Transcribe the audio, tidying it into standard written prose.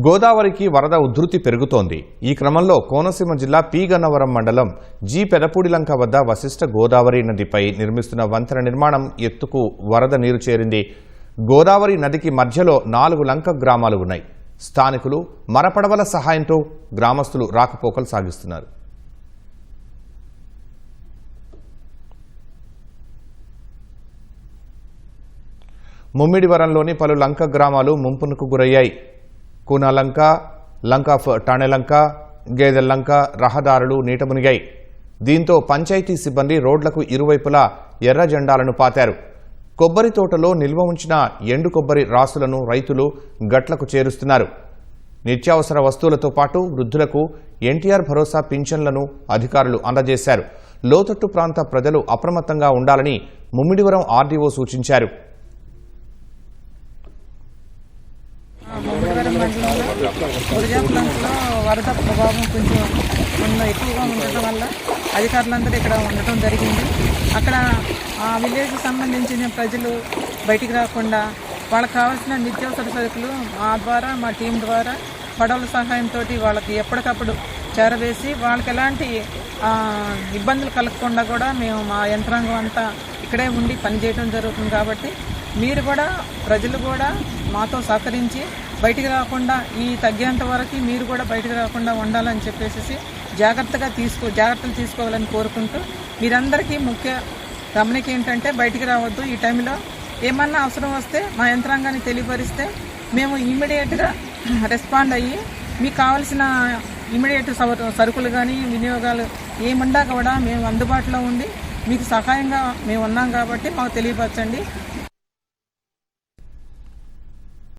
గోదావరికి వరద ఉధృతి పెరుగుతోంది. ఈ క్రమంలో కోనసీమ జిల్లా పి గన్నవరం మండలం జి పెదపూడిలంక వద్ద వశిష్ఠ గోదావరి నదిపై నిర్మిస్తున్న వంతెన నిర్మాణం ఎత్తుకు వరద నీరు చేరింది. గోదావరి నదికి మధ్యలో 4 లంక గ్రామాలు ఉన్నాయి. స్థానికులు మరపడవల సహాయంతో గ్రామస్తులు రాకపోకలు సాగిస్తున్నారు. ముమ్మిడివరంలోని పలు లంక గ్రామాలు ముంపునకు గురయ్యాయి. కూనాలంక, లంక ఆఫ్ టాణెలంక, గేదెల్లంక రహదారులు నీట మునిగాయి. దీంతో పంచాయతీ సిబ్బంది రోడ్లకు ఇరువైపులా ఎర్ర జెండాలను పాతారు. కొబ్బరి తోటలో నిల్వ ఉంచిన ఎండు కొబ్బరి రాసులను రైతులు గట్లకు చేరుస్తున్నారు. నిత్యావసర వస్తువులతో పాటు వృద్ధులకు ఎన్టీఆర్ భరోసా పింఛన్లను అధికారులు అందజేశారు. లోతట్టు ప్రాంత ప్రజలు అప్రమత్తంగా ఉండాలని ముమ్మిడివరం ఆర్డీఓ సూచించారు. ముమ్మిడివరం మండలంలో గురజాపులంకలో వరద ప్రభావం కొంచెం ఎక్కువగా ఉండటం వల్ల అధికారులందరూ ఇక్కడ ఉండటం జరిగింది. అక్కడ ఆ విలేజ్కి సంబంధించిన ప్రజలు బయటికి రాకుండా వాళ్ళకి కావాల్సిన నిత్యావసర సరుకులు మా టీం ద్వారా పడవల సహాయంతో వాళ్ళకి ఎప్పటికప్పుడు చేరవేసి వాళ్ళకి ఎలాంటి ఇబ్బందులు కలగకుండా కూడా మేము మా యంత్రాంగం అంతా ఇక్కడే ఉండి పనిచేయడం జరుగుతుంది. కాబట్టి మీరు కూడా ప్రజలు కూడా మాతో సహకరించి బయటికి రాకుండా ఈ తగ్గేంత వరకు మీరు కూడా బయటికి రాకుండా ఉండాలని చెప్పేసి జాగ్రత్తలు తీసుకోవాలని కోరుకుంటూ మీరందరికీ ముఖ్య గమనిక ఏంటంటే బయటికి రావద్దు. ఈ టైంలో ఏమన్నా అవసరం వస్తే మా యంత్రాంగాన్ని తెలియపరిస్తే మేము ఇమ్మీడియట్గా రెస్పాండ్ అయ్యి మీకు కావాల్సిన ఇమ్మీడియట్ సరుకులు కానీ వినియోగాలు ఏముండా కూడా మేము అందుబాటులో ఉండి మీకు సహాయంగా మేము ఉన్నాం కాబట్టి మాకు తెలియపరచండి.